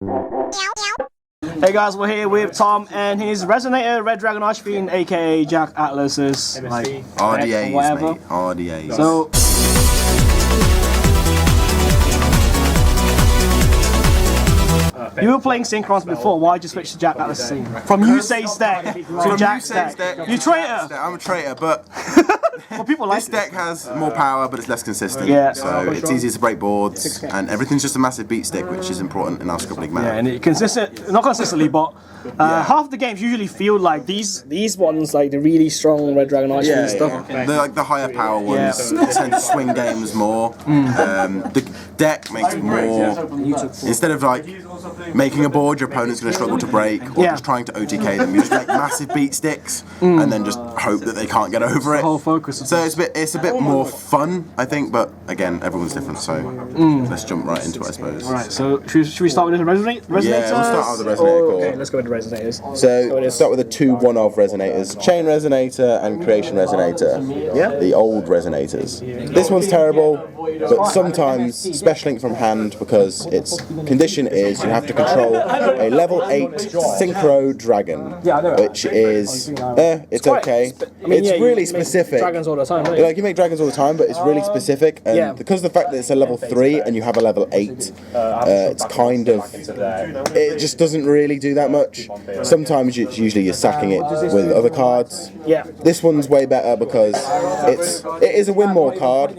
Hey guys, we're here with Tom and his Resonator, Red Dragon Archfiend, aka Jack Atlas's like RDAs, whatever. mate. RDAs. So you were playing Synchros before, why'd you switch to Jack Atlas scene? From Yusei's deck to Jack's deck. You traitor! I'm a traitor, but well, people like this deck has more power, but it's less consistent. Yeah. So it's easier to break boards, and everything's just a massive beat stick, which is important in our Scrub League meta. Yeah, and it not consistently, but half the games usually feel like these ones, like the really strong Red Dragon Archfiend and stuff. The higher power ones tend to swing games more. The deck makes more, instead of like making a board your opponent's going to struggle to break, or just trying to OTK them, you just make massive beat sticks and then just hope that they can't get over it. The whole focus. So it's a bit more fun, I think, but again, everyone's different, so let's jump right into it, I suppose. Right, so should we start with the Resonator? Yeah, we'll start with the Resonator. Okay, let's go with the Resonators. So let's start with the two one-of Resonators, Chain Resonator and Creation Resonator. Yeah. The old Resonators. This one's terrible, but sometimes special link from hand, because its condition is you have to control a level 8 Synchro Dragon, which is it's okay. It's really specific. Dragons all the time, right? Like you make dragons all the time, but it's really specific, and because of the fact that it's a level 3 and you have a level 8, it's kind of, it just doesn't really do that much. Sometimes usually you're sacking it with other cards. Yeah. This one's way better because it is a win more card.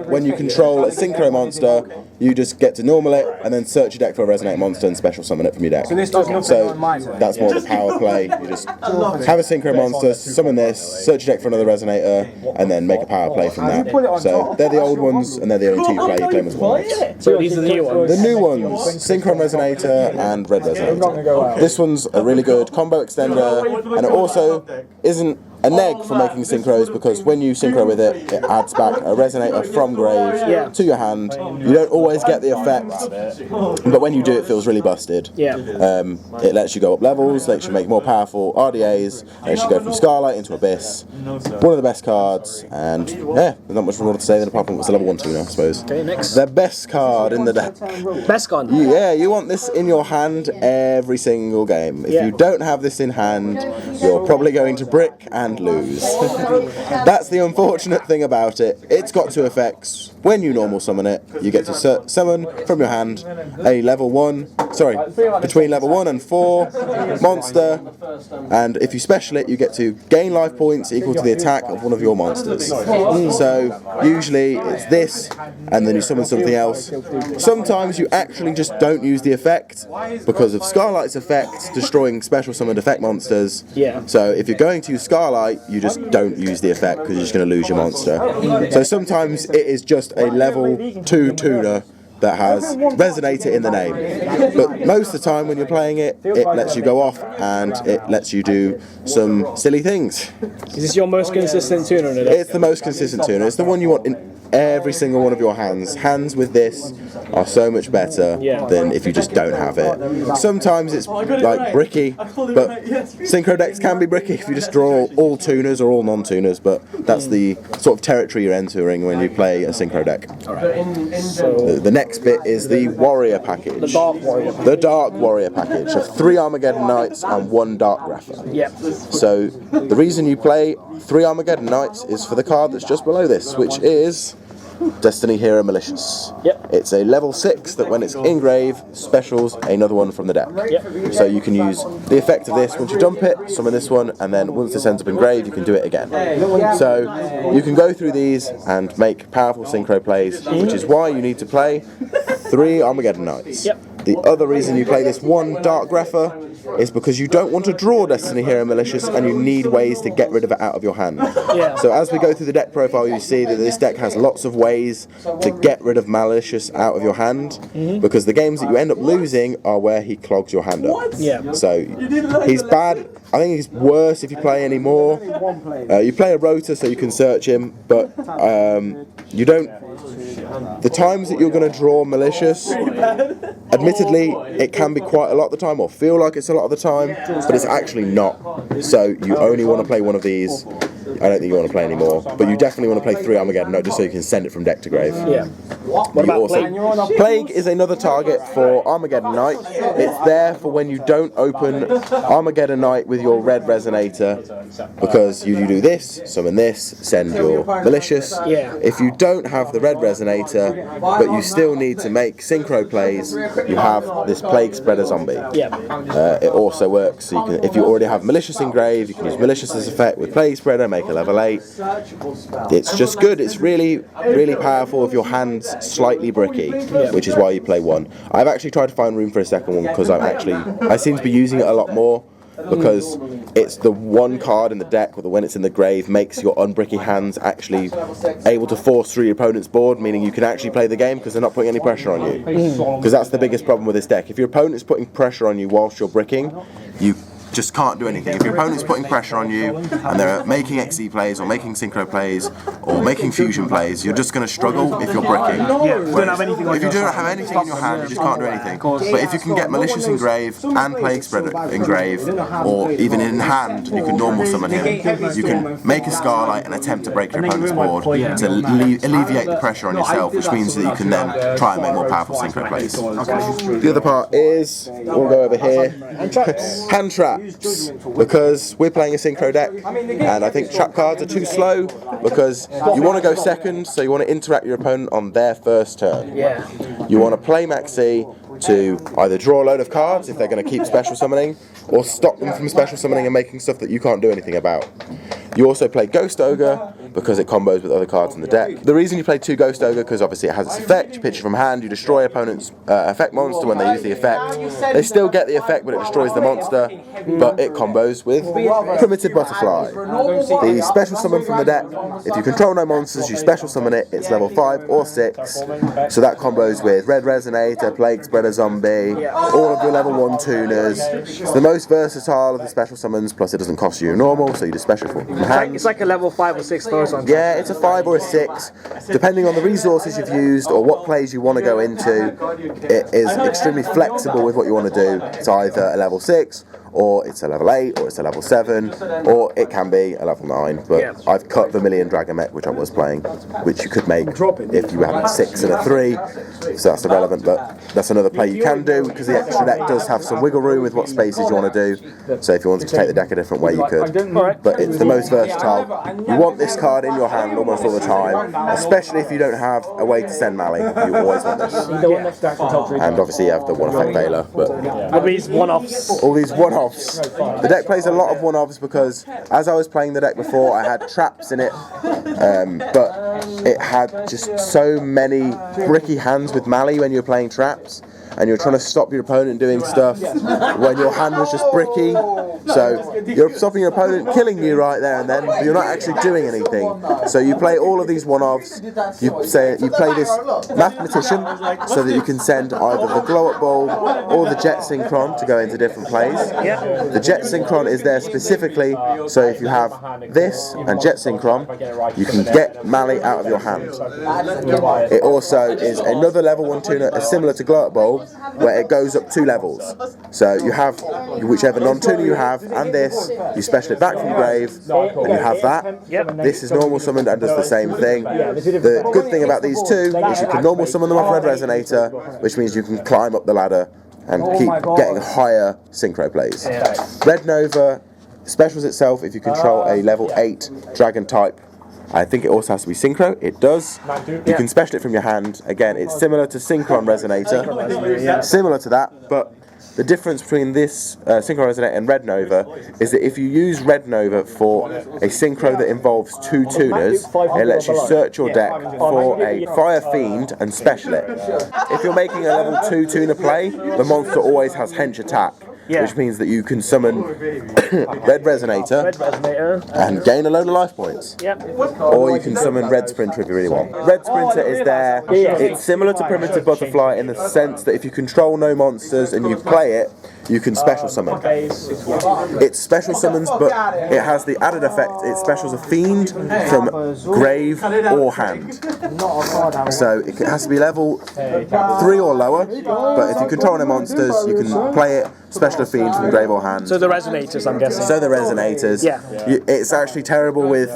When you control a Synchro monster, you just get to normal it and then search your deck for a Resonate monster and special summon it from your deck. So that's more the power play. You just have a Synchro monster, summon this, search your deck for another Resonator, and then make a power play from that. So they're the old ones, and they're the only two you play them as well. So these are the new ones? The new ones, Synchron Resonator and Red Resonator. This one's a really good combo extender, and it also isn't a neg for making synchros, because when you synchro with it, it adds back a Resonator from grave to your hand. You don't always get the effect, but when you do, it feels really busted. It lets you go up levels, lets you make more powerful RDAs, lets you go from Starlight into Abyss. One of the best cards, and there's not much more to say than apart from it's a level 1 tuner, I suppose. Okay, next. The best card in the deck. Best card? Yeah, you want this in your hand every single game. If you don't have this in hand, you're probably going to brick and lose. That's the unfortunate thing about it. It's got two effects. When you normal summon it, you get to summon from your hand a between level 1 and 4 monster, and if you special it, you get to gain life points equal to the attack of one of your monsters. So usually it's this, and then you summon something else. Sometimes you actually just don't use the effect because of Scarlight's effect destroying special summoned effect monsters. So if you're going to use Scarlight, you just don't use the effect because you're just going to lose your monster. So sometimes it is just a level 2 tuner that has Resonator in the name. But most of the time when you're playing it, it lets you go off and it lets you do some silly things. Is this your most consistent tuner in the deck? It's the most consistent tuner. It's the one you want in every single one of your hands. Hands with this are so much better than if you just don't have it. Sometimes it's like bricky, but synchro decks can be bricky if you just draw all tuners or all non-tuners, but that's the sort of territory you're entering when you play a synchro deck. So the next bit is the warrior package. The dark warrior package. The dark warrior package of 3 Armageddon Knights and 1 Dark Grapher. So the reason you play 3 Armageddon Knights is for the card that's just below this, which is Destiny Hero Malicious. It's a level 6 that when it's in grave, specials another one from the deck. So you can use the effect of this once you dump it, summon this one, and then once this ends up in grave, you can do it again. So you can go through these and make powerful synchro plays, which is why you need to play 3 Armageddon Knights. The other reason you play this 1 Dark Grapher is because you don't want to draw Destiny Hero Malicious and you need ways to get rid of it out of your hand. So as we go through the deck profile, you see that this deck has lots of ways to get rid of Malicious out of your hand, because the games that you end up losing are where he clogs your hand up. So he's bad. I think he's worse if you play any more. You play a Rotor so you can search him, but you don't. The times that you're going to draw Malicious, admittedly, it can be quite a lot of the time, or feel like it's a lot of the time, but it's actually not. So you only want to play one of these. I don't think you want to play any more, but you definitely want to play 3 Armageddon, just so you can send it from deck to grave. What about Plague? Plague is another target for Armageddon Knight. It's there for when you don't open Armageddon Knight with your red Resonator, because you do this, summon this, send your Malicious. If you don't have the red Resonator, but you still need to make synchro plays, you have this Plague Spreader Zombie. It also works, so you can, if you already have Malicious engraved, you can use Malicious as effect with Plague Spreader, make a level 8. It's just good. It's really, really powerful if your hand's slightly bricky, which is why you play one. I've actually tried to find room for a second one because I seem to be using it a lot more, because it's the one card in the deck that when it's in the grave makes your unbricky hands actually able to force through your opponent's board, meaning you can actually play the game because they're not putting any pressure on you. Because that's the biggest problem with this deck. If your opponent is putting pressure on you whilst you're bricking, you just can't do anything. If your opponent's putting pressure on you and they're making XE plays or making synchro plays or making fusion plays, you're just going to struggle if you're bricking. If you don't have anything in your hand, you just can't do anything. But if you can get Malicious engrave and Plague Spreader engrave, or even in hand, you can normal summon him. You can make a Scarlight and attempt to break your opponent's board to alleviate the pressure on yourself, which means that you can then try and make more powerful synchro plays. The other part is, we'll go over here, hand trap. Because we're playing a synchro deck, and I think trap cards are too slow, because you want to go second, so you want to interact your opponent on their first turn. You want to play Maxi to either draw a load of cards if they're going to keep special summoning, or stop them from special summoning and making stuff that you can't do anything about. You also play Ghost Ogre because it combos with other cards in the deck. The reason you play 2 Ghost Ogre, because obviously it has its effect, you pitch it from hand, you destroy opponent's effect monster when they use the effect. They still get the effect, but it destroys the monster, but it combos with Primitive Butterfly. The special summon from the deck, if you control no monsters, you special summon it, it's level 5 or 6, so that combos with Red Resonator, Plague Spreader Zombie, all of your level 1 tuners. It's the most versatile of the special summons, plus it doesn't cost you normal, so you just special from hand. It's like a level 5 or 6 throw. Yeah, it's a 5 or a 6, depending on the resources you've used or what plays you want to go into. It is extremely flexible with what you want to do. It's either a level 6, or it's a level 8, or it's a level 7, or it can be a level 9, but I've cut Vermilion Dragon Mech, which I was playing, which you could make if you had a 6 and a 3, so that's irrelevant, but that's another play you can do, because the extra deck does have some wiggle room with what spaces you want to do, so if you wanted to take the deck a different way you could, but it's the most versatile. You want this card in your hand almost all the time, especially if you don't have a way to send Mali, you always want this. And obviously you have the one effect Veiler, but all these one-offs. The deck plays a lot of one-offs because, as I was playing the deck before, I had traps in it, but it had just so many bricky hands with Mali when you're playing traps, and you're trying to stop your opponent doing stuff when your hand was just bricky. So you're stopping your opponent killing you right there and then, but you're not actually doing anything. So you play all of these one-offs. You play this Mathematician so that you can send either the Glow-Up Bulb or the Jet Synchron to go into different plays. The Jet Synchron is there specifically so if you have this and Jet Synchron, you can get Mali out of your hand. It also is another level 1 tuner, similar to Glow-Up Bulb, where it goes up 2 levels. So you have whichever non-tuner you have, and this, you special it back from grave, and you have that. This is normal summoned and does the same thing. The good thing about these two is you can normal summon them off Red Resonator, which means you can climb up the ladder and keep getting higher synchro plays. Red Nova specials itself if you control a level 8 dragon type. I think it also has to be synchro. It does. You can special it from your hand. Again, it's similar to Synchron Resonator. Similar to that, but the difference between this Synchron Resonator and Red Nova is that if you use Red Nova for a synchro that involves 2 tuners, it lets you search your deck for a Fire Fiend and special it. If you're making a level 2 tuner play, the monster always has hench attack. Which means that you can summon Red Resonator and gain a load of life points. Or you can summon Red Sprinter if you really want. Red Sprinter is there. It's similar to Primitive Butterfly in the sense that if you control no monsters and you play it, you can special summon. It's special summons, but it has the added effect, it specials a fiend from grave or hand. So it has to be level 3 or lower, but if you control any monsters, you can play it, special a fiend from grave or hand. So the Resonators, I'm guessing. So the Resonators. Yeah. It's actually terrible with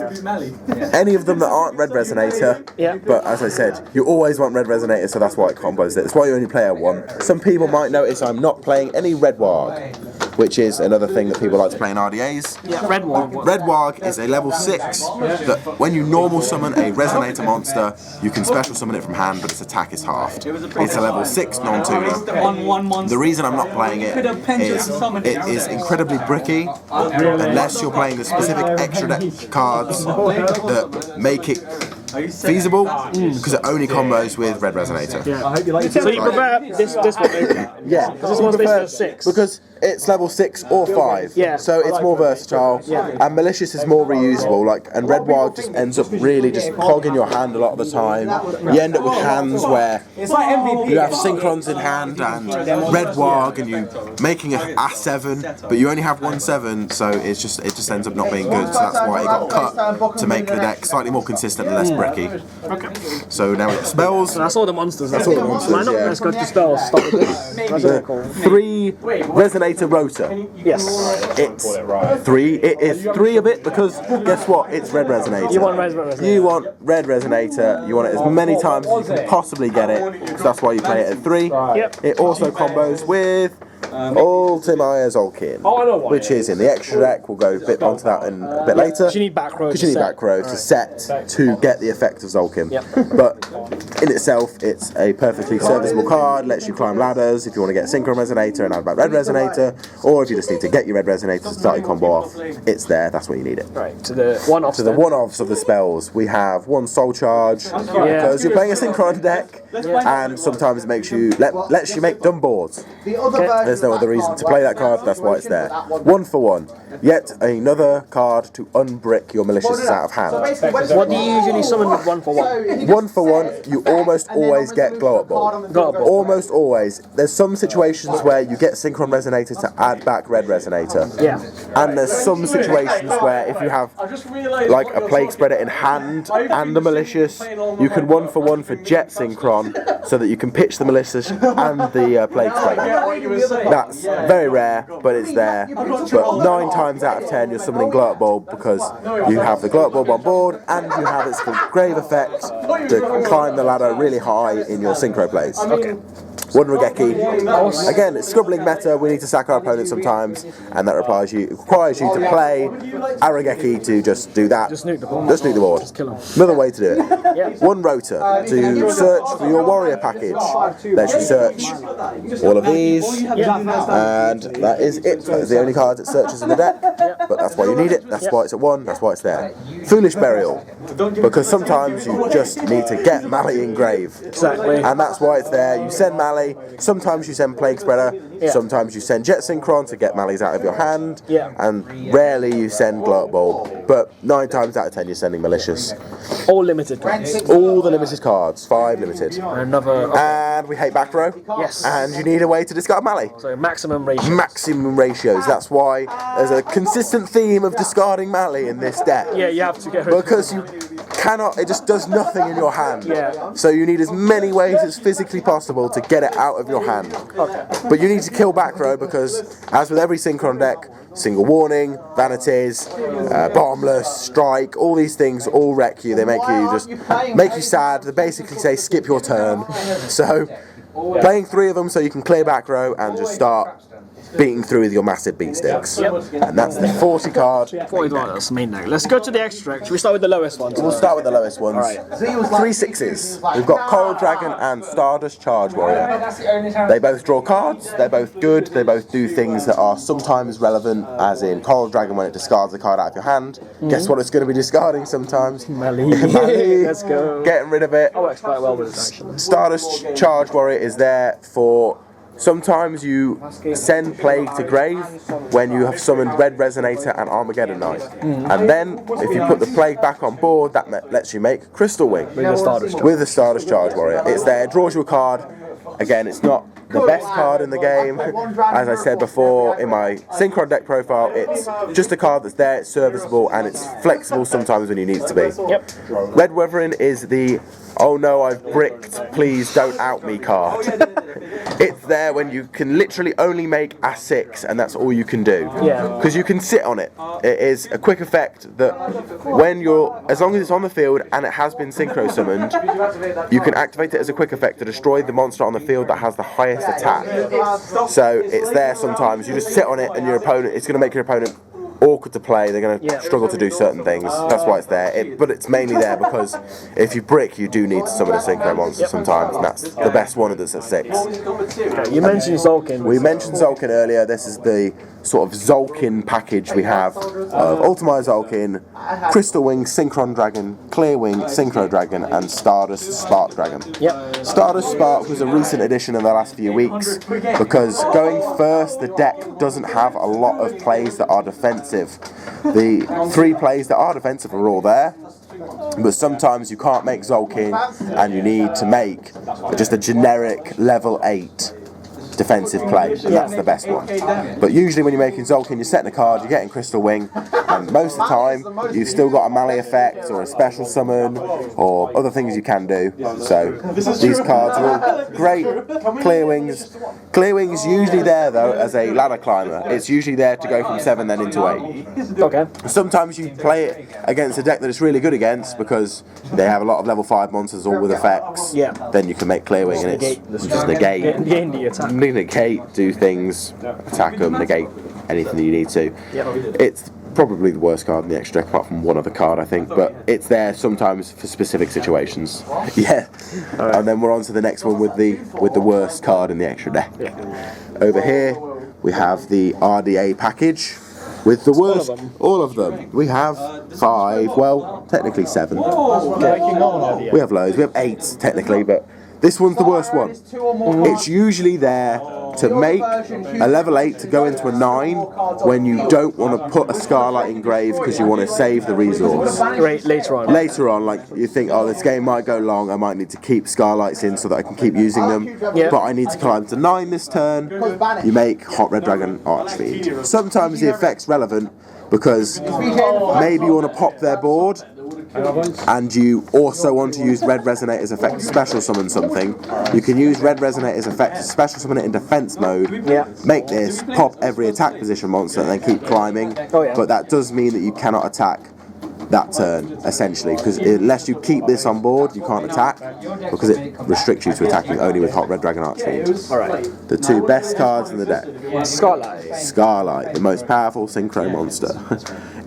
any of them that aren't Red Resonator. Yeah. But as I said, you always want Red Resonator, so that's why it combos it. That's why you only play a 1. Some people might notice I'm not playing any Red Warg, which is another thing that people like to play in RDAs. Yeah, Red Warg. Red Warg is a level 6 that when you normal summon a Resonator monster, you can special summon it from hand, but its attack is halved. It's a level 6 non-tuner. The reason I'm not playing it is it is incredibly bricky unless you're playing the specific extra deck cards that make it feasible, because it only combos with Red Resonator. Yeah. So you prefer this one? Yeah, because this one's basically 6. Because it's level 6 or 5. Yeah. So it's more versatile. Yeah. And Malicious is more reusable. And Red Warg just ends up really just clogging your hand a lot of the time. You end up with hands where you have Synchrons in hand and Red Warg, and you making a 7, but you only have 1 7. So it just ends up not being good. So that's why it got cut, to make the deck slightly more consistent and less bricky. Okay. So now it's spells. So that's all the monsters. That's all the monsters. Why not? Yeah. Let's go to spells. Start with this. That's really cool. 3 Resonator Rotor. Yes. It's 3. It is 3 of it because guess what? It's Red Resonator. You want Red Resonator. You want Red Resonator. You want it as many times as you can possibly get it. So that's why you play it at 3. Yep. It also combos with Ultimaya Zolkin, which is in the extra deck. We'll go a bit onto that in a bit later. Because you need back row. Because you need back row to set to get the effect of Zolkin. Yep. But in itself, it's a perfectly serviceable card. Lets you climb ladders if you want to get Synchro Resonator and add back Red Resonator, or if you just need to get your Red Resonator to start your combo off. It's there. That's where you need it. Right. To the one-offs. To the one-offs of the spells, we have 1 Soul Charge because you're playing a Synchron deck, and sometimes it makes you lets you make dumb boards. There's no other reason to play that card, that's why it's there. 1 for 1. Yet another card to unbrick your Malicious out of hand. What do you usually summon with 1 for 1? 1 for 1, you almost always get Glow Up Ball. Almost always. There's some situations where you get Synchron Resonator to add back Red Resonator. Yeah. And there's some situations where if you have like a Plague Spreader in hand and the Malicious, you can 1 for 1 for Jet Synchron so that you can pitch the Malicious and the Plague Spreader. That's very rare, but it's there. But 9 times out of 10 you're summoning Glow Up Bulb because you have the Glow Up Bulb on board and you have its grave effect to climb the ladder really high in your synchro plays. Okay. 1 Regeki. Again, it's Scrub League meta, we need to sack our opponents sometimes, and that requires you to play a Regeki to just do that. Just nuke the board. Just nuke the board. Just kill him. Another way to do it. 1 Rotor to search for your warrior package. Lets you search all of these, and that is it. That is the only card that searches in the deck, but that's why you need it, that's why it's at 1, that's why it's there. Foolish Burial, because sometimes you just need to get Mali in grave. Exactly. And that's why it's there. You send Mali, sometimes you send Plague Spreader, sometimes you send Jet Synchron to get Malis out of your hand, and rarely you send Glow Up Bulb, but 9 times out of 10 you're sending Malicious. All limited cards. All the limited cards, 5 limited. And we hate back row. Yes. And you need a way to discard Mali. So maximum ratios. Maximum ratios. That's why there's a consistent theme of discarding Mali in this deck. Yeah, you have to get rid of it. Because you cannot, it just does nothing in your hand. Yeah. So you need as many ways as physically possible to get it out of your hand. Okay. But you need to kill back row because, as with every Synchron deck, Single Warning, Vanities, Bottomless, Strike, all these things all wreck you. They make you sad. They basically say skip your turn. So playing 3 of them so you can clear back row and just start beating through with your massive beat sticks. And that's the 40 card. 40 that's the main deck. Let's go to the extra. Should we start with the lowest ones? We'll start with the lowest ones. Right. 3 6s. We've got Coral Dragon and Stardust Charge Warrior. They both draw cards, they're both good, they both do things that are sometimes relevant, as in Coral Dragon when it discards a card out of your hand. Guess what it's going to be discarding sometimes? Mali. Let's go. Getting rid of it. That works quite well with this actually. Stardust Charge Warrior is there for sometimes you send Plague to grave when you have summoned Red Resonator and Armageddon Knight. And then, if you put the Plague back on board, that lets you make Crystal Wing. With the Stardust Charge Warrior. It's there, it draws you a card, Again, it's not the best card in the game. As I said before in my Synchron deck profile, it's just a card that's there, it's serviceable, and it's flexible sometimes when you need it to be. Yep. Red Weathering is the "oh no, I've bricked, please don't out me" card. It's there when you can literally only make a 6 and that's all you can do. Yeah. Because you can sit on it. It is a quick effect that when as long as it's on the field and it has been synchro summoned, you can activate it as a quick effect to destroy the monster on the field that has the highest attack. So it's there sometimes, you just sit on it and your opponent, it's going to make your opponent awkward to play, they're going to struggle to do certain things, that's why it's there. But it's mainly there because if you brick, you do need to summon a synchro monster sometimes, and that's the best one that's at 6. You mentioned Zolkin. We mentioned Zolkin earlier. This is the sort of Zolkin package we have of Ultimate Zolkin, Crystal Wing Synchron Dragon, Clear Wing Synchro Dragon, and Stardust Spark Dragon. Yep. Stardust Spark was a recent addition in the last few weeks because going first, the deck doesn't have a lot of plays that are defensive. The 3 plays that are defensive are all there, but sometimes you can't make Zolkin and you need to make just a generic level 8 defensive play, and that's the best one. But usually when you're making Zolkin, you're setting a card, you're getting Crystal Wing, and most of the time you've still got a melee effect or a special summon or other things you can do. So these cards are all great. Clear Wings. Clear Wings usually there though as a ladder climber. It's usually there to go from 7 then into 8. Okay. Sometimes you play it against a deck that it's really good against because they have a lot of level 5 monsters all with effects. Yeah. Then you can make Clear Wing and it's just negate. Gain the attack. Negate, do things, attack them, negate anything that you need to. Yep. It's probably the worst card in the extra deck apart from one other card I think, but it's there sometimes for specific situations. Yeah. Right. And then we're on to the next one with the worst card in the extra deck. Yeah. Over here we have the RDA package with the worst, all of them. We have 5, well technically 7. Okay. We have loads, we have 8 technically, but this one's the worst one. It's usually there to make a level 8 to go into a 9 when you don't want to put a Scarlight Engrave because you want to save the resource. Later on. Later on, like you think, oh, this game might go long, I might need to keep Scarlights in so that I can keep using them, but I need to climb to 9 this turn. You make Hot Red Dragon Archfiend. Sometimes the effect's relevant because maybe you want to pop their board and you also want to use Red Resonator's effect to special summon something. You can use Red Resonator's effect to special summon it in defense mode, make this, pop every attack position monster and then keep climbing, but that does mean that you cannot attack that turn, essentially, because unless you keep this on board, you can't attack, because it restricts you to attacking only with Hot Red Dragon Archfiend. Alright. The 2 best cards in the deck. Scarlight. Scarlight, the most powerful synchro monster.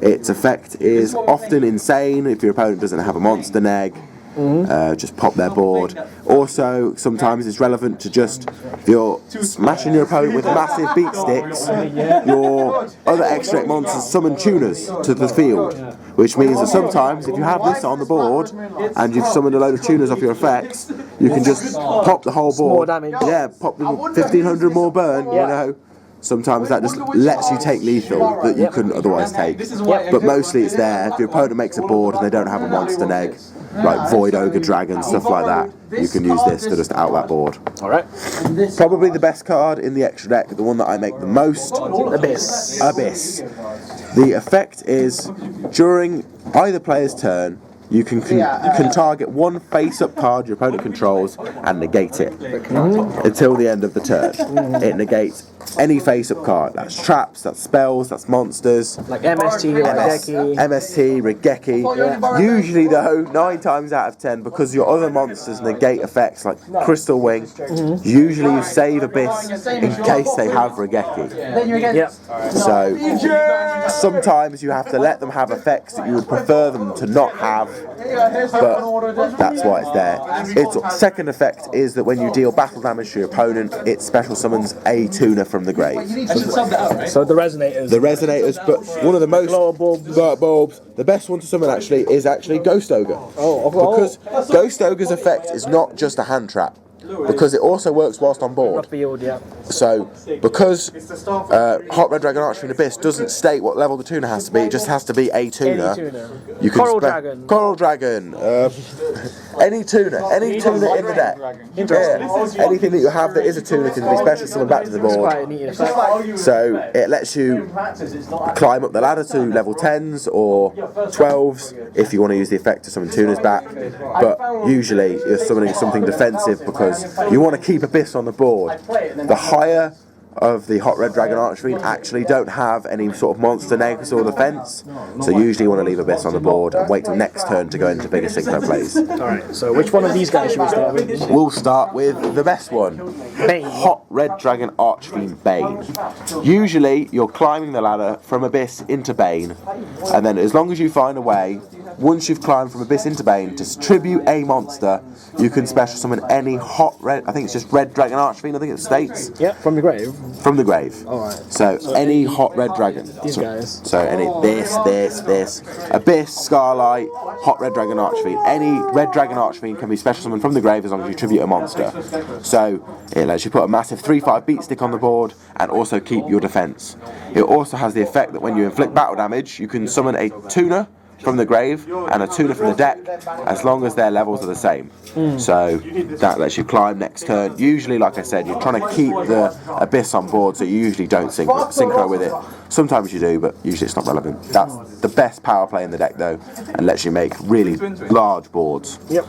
Its effect is often insane if your opponent doesn't have a monster neg. Just pop their board. Also, sometimes it's relevant to just, if you're smashing your opponent with massive beat sticks, your other extra monsters summon tuners to the field, which means that sometimes if you have this on the board and you've summoned a load of tuners off your effects, you can just pop the whole board. More damage. Yeah, pop the 1500 more burn, you know. Sometimes that just lets you take lethal that you couldn't otherwise take. But mostly it's there. If your opponent makes a board and they don't have a monster neg, like Void Ogre Dragon, stuff like that, you can use this to just out that board. Alright. Probably the best card in the extra deck, the one that I make the most. Abyss. Abyss. The effect is, during either player's turn, you can target one face-up card your opponent controls and negate it until the end of the turn. It negates any face-up card. That's traps, that's spells, that's monsters. Like MST, Regeki. Usually though, 9 times out of 10, because your other monsters negate effects like Crystal Wing, usually you save Abyss in case they have Regeki. So sometimes you have to let them have effects that you would prefer them to not have, but that's why it's there. Its second effect is that when you deal battle damage to your opponent, it special summons a tuner from the grave. So the Resonators. The Resonators, but one of the most bulbs, the best one to summon actually is Ghost Ogre. Because Ghost Ogre's effect is not just a hand trap, because it also works whilst on board. So, because Hot Red Dragon Archfiend Abyss doesn't state what level the tuner has to be, it just has to be a tuner. You can Coral Dragon. Coral Dragon. Any tuner in the deck. Yeah. Anything that you have that is a tuner can be special summoned back to the board. So it lets you climb up the ladder to level 10s or 12s if you want to use the effect to summon tuners back. But usually you're summoning something defensive because you want to keep Abyss on the board. The higher of the Hot Red Dragon Archfiend actually don't have any sort of monster negs or defense, so usually you want to leave Abyss on the board and wait till next turn to go into bigger synchro plays. Alright, so which one of these guys should we start with? We'll start with the best one, Bane. Hot Red Dragon Archfiend Bane. Usually you're climbing the ladder from Abyss into Bane, and then as long as you find a way, once you've climbed from Abyss into Bane, to tribute a monster, you can special summon any Hot Red, I think it's just Red Dragon Archfiend, I think it states. Yep, from the grave. From the grave. Alright. So any Hot Red Dragon. These guys. So any this. Abyss, Starlight, Hot Red Dragon Archfiend. Any Red Dragon Archfiend can be special summoned from the grave as long as you tribute a monster. So it lets you put a massive 3/5 beat stick on the board and also keep your defense. It also has the effect that when you inflict battle damage, you can summon a tuner from the grave and a tuner from the deck as long as their levels are the same. So that lets you climb next turn. Usually, like I said, you're trying to keep the Abyss on board, so you usually don't synchro with it. Sometimes you do, but usually it's not relevant. That's the best power play in the deck though, and lets you make really large boards. Yep.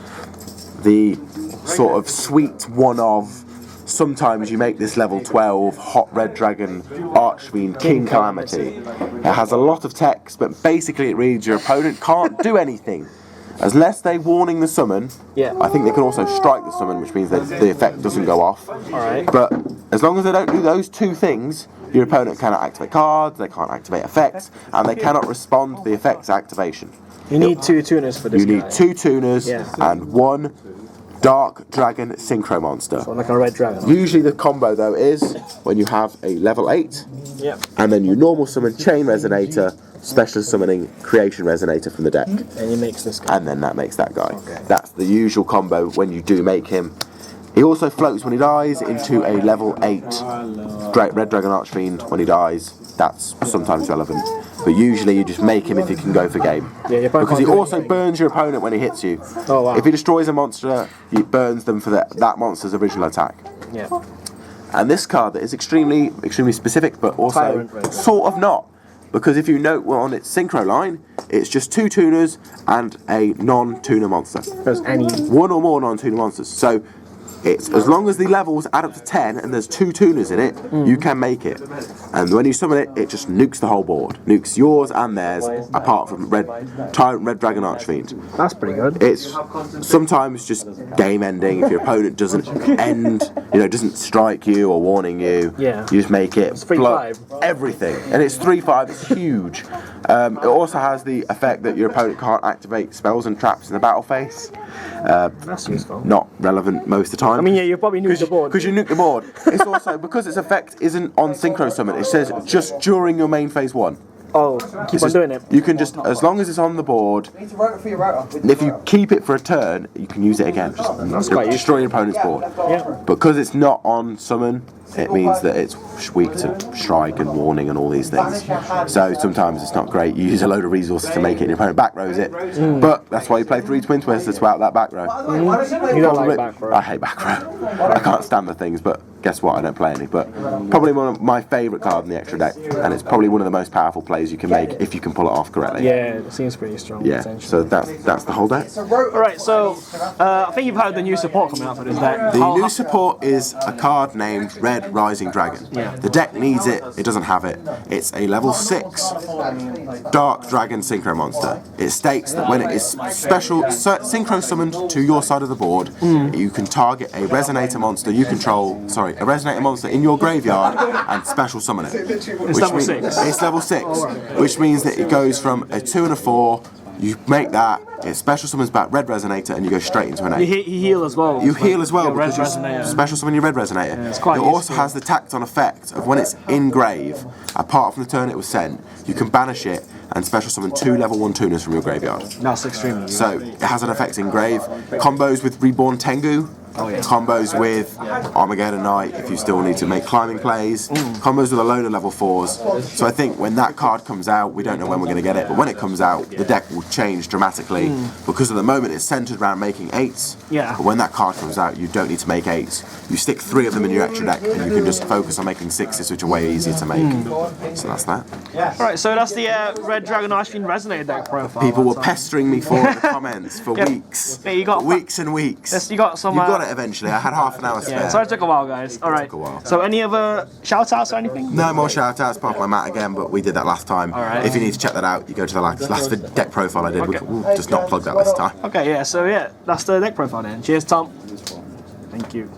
The sort of sweet one of sometimes you make this level 12 Hot Red Dragon Archfiend King Calamity. It has a lot of text, but basically it reads your opponent can't do anything. Unless they warning the summon, I think they can also strike the summon, which means that the effect doesn't go off. Alright. But as long as they don't do those two things, your opponent cannot activate cards, they can't activate effects, and they cannot respond to the effect's activation. You need 2 tuners for this. You need 2 tuners and 1 Dark Dragon Synchro monster. So like a Red Dragon. Usually the combo though is when you have a level 8 and then you normal summon Chain Resonator, special summoning Creation Resonator from the deck. And he makes this guy. And then that makes that guy. That's the usual combo when you do make him. He also floats when he dies into a level 8 Red Dragon Archfiend when he dies. That's sometimes relevant. But usually you just make him if you can go for game. Because he also burns your opponent when he hits you. Oh, wow. If he destroys a monster, he burns them for that monster's original attack. Yeah. And this card that is extremely specific, but also sort of not. Because if you note on its synchro line, it's just 2 tuners and a non-tuner monster. There's any 1 or more non-tuner monsters. So it's as long as the levels add up to 10 and there's 2 tuners in it, you can make it. And when you summon it, it just nukes the whole board. Nukes yours and theirs, apart from Tyrant Red Dragon Archfiend. That's pretty good. It's sometimes just game ending if your opponent doesn't end, doesn't strike you or warning you. Yeah. You just make it blow everything. And it's 3/5, it's huge. It also has the effect that your opponent can't activate spells and traps in the battle phase. That's useful. Not relevant most of the time. I mean, yeah, you probably nuke the board. Because you nuke the board. It's also, because its effect isn't on Synchro Summon, it says just during your main phase 1. Oh, keep on doing it. You can just, as long as it's on the board, if you keep it for a turn, you can use it again. Just destroy your opponent's board. Yeah. Because it's not on summon, it means that it's weak to strike and warning and all these things. So sometimes it's not great. You use a load of resources to make it and your opponent back rows it. But that's why you play 3 Twin Twisters to out that back row. You don't like back row. I hate back row. I can't stand the things, but guess what? I don't play any. But probably one of my favourite cards in the extra deck, and it's probably one of the most powerful plays you can make if you can pull it off correctly. Yeah, it seems pretty strong. Yeah, so that's the whole deck. Alright, so I think you've heard the new support coming out for this deck. The new support is a card named Red Rising Dragon. Yeah. The deck needs it, it doesn't have it. It's a level 6 Dark Dragon Synchro monster. It states that when it is synchro summoned to your side of the board, you can target a Resonator monster you control, a Resonator monster in your graveyard and special summon it. It's level 6. It's level 6, which means that it goes from a 2 and a 4, you make that, it special summons back Red Resonator and you go straight into an 8. You heal as well. You heal as well because you Resonator. special summon your Red Resonator. Yeah, it's quite it also has the tacked on effect of when it's in grave, apart from the turn it was sent, you can banish it and special summon 2 level 1 tuners from your graveyard. That's extremely good. So it has an effect in grave. Combos with Reborn Tengu combos with Armageddon Knight if you still need to make climbing plays, combos with a load of level 4s. So I think when that card comes out, we don't know when we're going to get it, but when it comes out, the deck will change dramatically because at the moment it's centered around making 8s. Yeah. But when that card comes out, you don't need to make 8s. You stick 3 of them in your extra deck, and you can just focus on making 6s, which are way easier to make. So that's that. Alright, so that's the Red Dragon Archfiend Resonator deck profile. People were pestering me for the comments for weeks. Yeah, you got weeks and weeks. Yes, you got some. You got it eventually. I had half an hour spare. Yeah, so it took a while, guys. Alright. Took a while. So any other shout outs or anything? No more shout outs, apart from my mat again, but we did that last time. Alright. If you need to check that out, you go to the last deck profile I did. Okay. We'll just not plug that this time. Okay, yeah, so yeah, that's the deck profile then. Cheers, Tom. Thank you.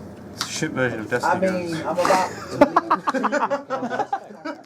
Shit version of Destiny. I mean, I'm about to leave.